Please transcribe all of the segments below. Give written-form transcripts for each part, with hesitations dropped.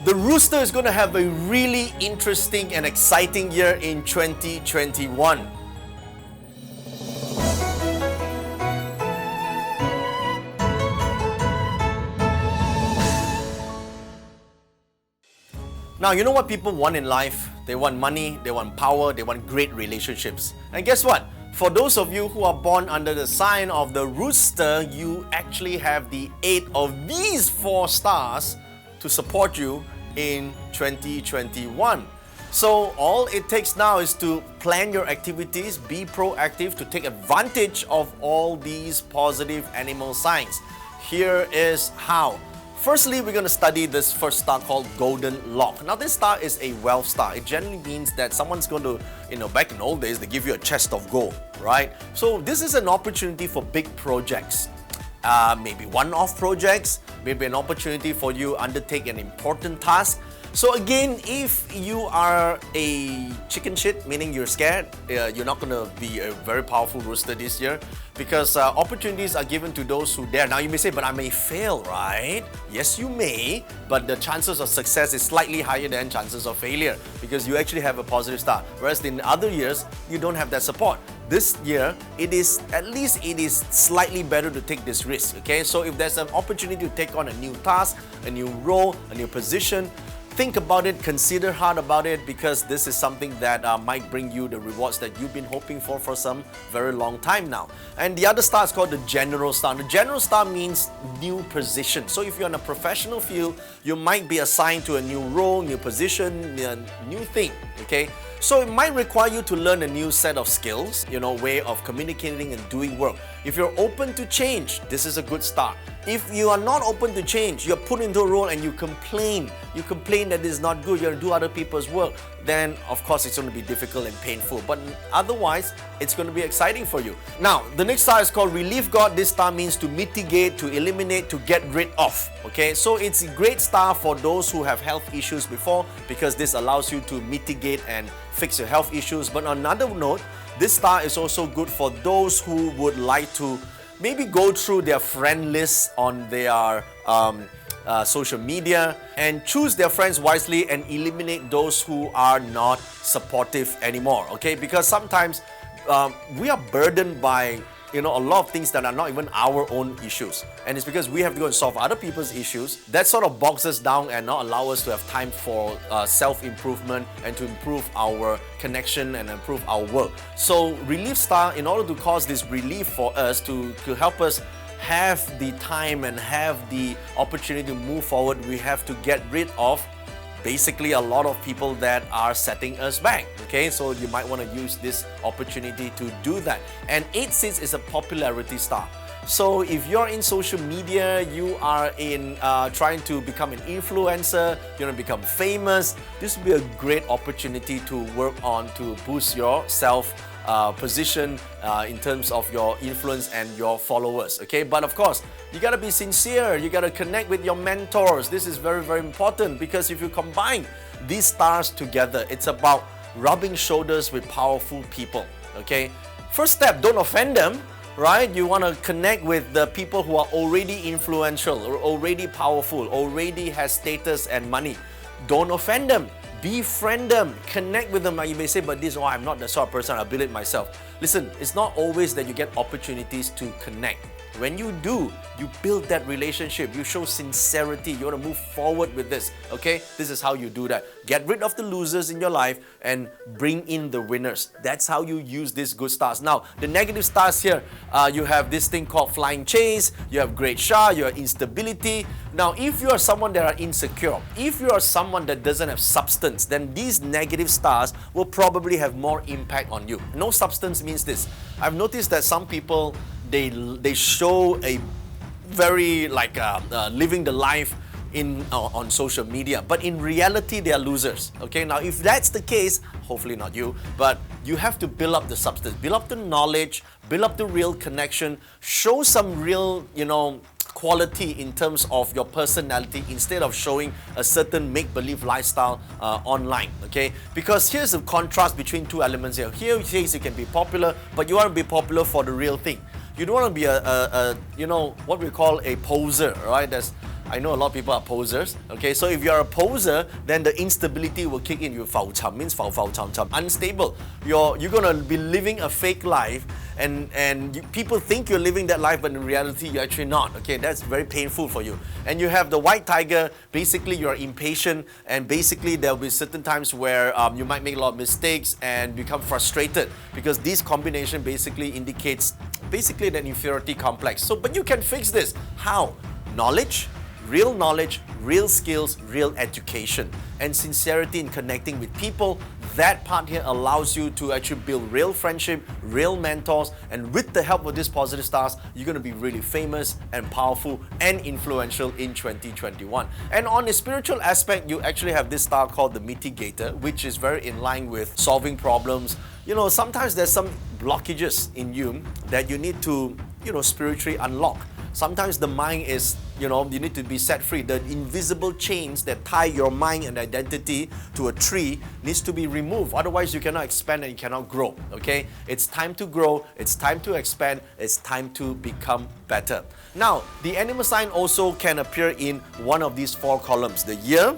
The Rooster is going to have a really interesting and exciting year in 2021. Now, you know what people want in life? They want money, they want power, they want great relationships. And guess what? For those of you who are born under the sign of the Rooster, you actually have the 8 of these 4 stars to support you in 2021. So all it takes now is to plan your activities, be proactive to take advantage of all these positive animal signs. Here is how. Firstly, we're going to study this first star called Golden Lock. Now, this star is a wealth star. It generally means that someone's going to, back in the old days, they give you a chest of gold, right? So this is an opportunity for big projects. Maybe one-off projects, maybe an opportunity for you to undertake an important task. So again, if you are a chicken shit, meaning you're scared, you're not going to be a very powerful rooster this year, because opportunities are given to those who dare. Now you may say, but I may fail, right? Yes, you may, but the chances of success is slightly higher than chances of failure, because you actually have a positive start. Whereas in other years, you don't have that support. This year, it is slightly better to take this risk, okay? So if there's an opportunity to take on a new task, a new role, a new position, think about it, consider hard about it, because this is something that might bring you the rewards that you've been hoping for some very long time now. And the other star is called the General Star. The General Star means new position. So if you're in a professional field, you might be assigned to a new role, new position, a new thing, okay? So it might require you to learn a new set of skills, way of communicating and doing work. If you're open to change, this is a good start. If you are not open to change, you're put into a role and you complain that it's not good, you have to do other people's work, then of course it's going to be difficult and painful. But otherwise, it's going to be exciting for you. Now, the next star is called Relief God. This star means to mitigate, to eliminate, to get rid of. Okay, so it's a great star for those who have health issues before, because this allows you to mitigate and fix your health issues. But on another note, this star is also good for those who would like to maybe go through their friend list on their social media and choose their friends wisely and eliminate those who are not supportive anymore, okay? Because sometimes we are burdened by a lot of things that are not even our own issues. And it's because we have to go and solve other people's issues. That sort of bogs us down and not allow us to have time for self-improvement and to improve our connection and improve our work. So Relief Star, in order to cause this relief for us, to help us have the time and have the opportunity to move forward, we have to get rid of basically a lot of people that are setting us back, okay? So you might want to use this opportunity to do that. And 8-6 is a popularity star. So if you're in social media, you are in trying to become an influencer, you want to become famous, this would be a great opportunity to work on to boost your position in terms of your influence and your followers, okay? But of course, you gotta be sincere, you gotta connect with your mentors. This is very, very important, because if you combine these stars together, it's about rubbing shoulders with powerful people, okay? First step, don't offend them, right? You wanna connect with the people who are already influential, or already powerful, already has status and money. Don't offend them. Befriend them, connect with them. Now you may say, but I'm not the sort of person, I'll build it myself. Listen, it's not always that you get opportunities to connect. When you do, you build that relationship, you show sincerity, you want to move forward with this, okay? This is how you do that. Get rid of the losers in your life and bring in the winners. That's how you use these good stars. Now, the negative stars here, you have this thing called Flying Chase, you have Great Shah, you have instability. Now, if you are someone that are insecure, if you are someone that doesn't have substance, then these negative stars will probably have more impact on you. No substance means this. I've noticed that some people, they show a very living the life on social media, but in reality they are losers, okay? Now if that's the case, hopefully not you, but you have to build up the substance, build up the knowledge, build up the real connection, show some real quality in terms of your personality instead of showing a certain make-believe lifestyle online, okay? Because here's the contrast between two elements here. Here it says you can be popular, but you want to be popular for the real thing. You don't want to be what we call a poser, right? I know a lot of people are posers. Okay, so if you're a poser, then the instability will kick in. You fao cham means fao cham cham, unstable. You're gonna be living a fake life, and people think you're living that life, but in reality you're actually not. Okay, that's very painful for you. And you have the white tiger. Basically, you're impatient, and basically there'll be certain times where you might make a lot of mistakes and become frustrated, because this combination basically indicates that inferiority complex. So, but you can fix this. How? Knowledge, real skills, real education, and sincerity in connecting with people. That part here allows you to actually build real friendship, real mentors, and with the help of these positive stars, you're going to be really famous and powerful and influential in 2021. And on a spiritual aspect, you actually have this star called the mitigator, which is very in line with solving problems. You know, sometimes there's some blockages in you that you need to, spiritually unlock. Sometimes the mind is, you need to be set free. The invisible chains that tie your mind and identity to a tree needs to be removed. Otherwise, you cannot expand and you cannot grow. Okay? It's time to grow. It's time to expand. It's time to become better. Now, the animal sign also can appear in one of these 4 columns. The year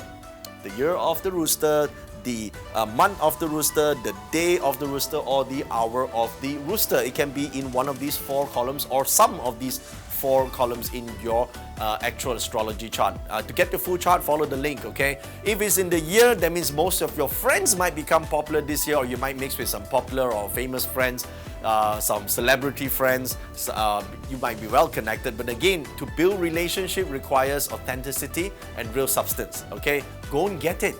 of the rooster, the month of the rooster, the day of the rooster, or the hour of the rooster. It can be in one of these 4 columns or some of these 4 columns in your actual astrology chart. To get the full chart, follow the link, okay? If it's in the year, that means most of your friends might become popular this year, or you might mix with some popular or famous friends, some celebrity friends. You might be well connected, but again, to build relationship requires authenticity and real substance, okay? Go and get it.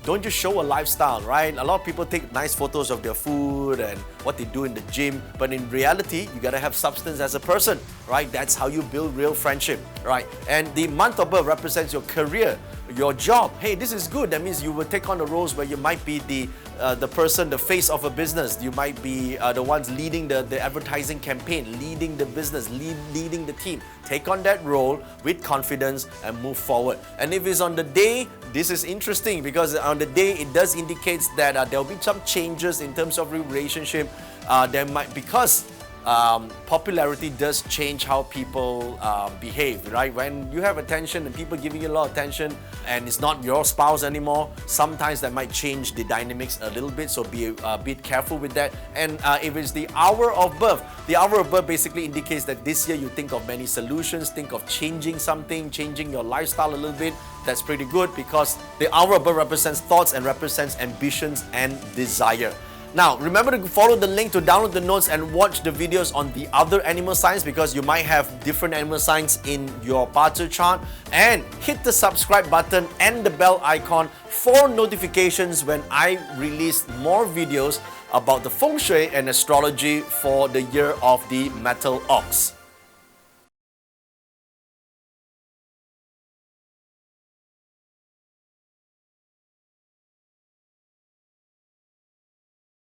Don't just show a lifestyle, right? A lot of people take nice photos of their food and what they do in the gym, but in reality, you gotta have substance as a person, right? That's how you build real friendship, right? And the month of birth represents your career, your job. Hey, this is good. That means you will take on the roles where you might be the person, the face of a business. You might be the ones leading the advertising campaign, leading the business, leading the team. Take on that role with confidence and move forward. And if it's on the day, this is interesting, because on the day it does indicate that there will be some changes in terms of relationship. There might, because popularity does change how people behave, right? When you have attention and people giving you a lot of attention and it's not your spouse anymore, sometimes that might change the dynamics a little bit, so be a bit careful with that. And if it's the hour of birth basically indicates that this year you think of many solutions, think of changing something, changing your lifestyle a little bit. That's pretty good, because the hour of birth represents thoughts and represents ambitions and desire. Now, remember to follow the link to download the notes and watch the videos on the other animal signs, because you might have different animal signs in your Bazi chart. And hit the subscribe button and the bell icon for notifications when I release more videos about the feng shui and astrology for the year of the metal ox.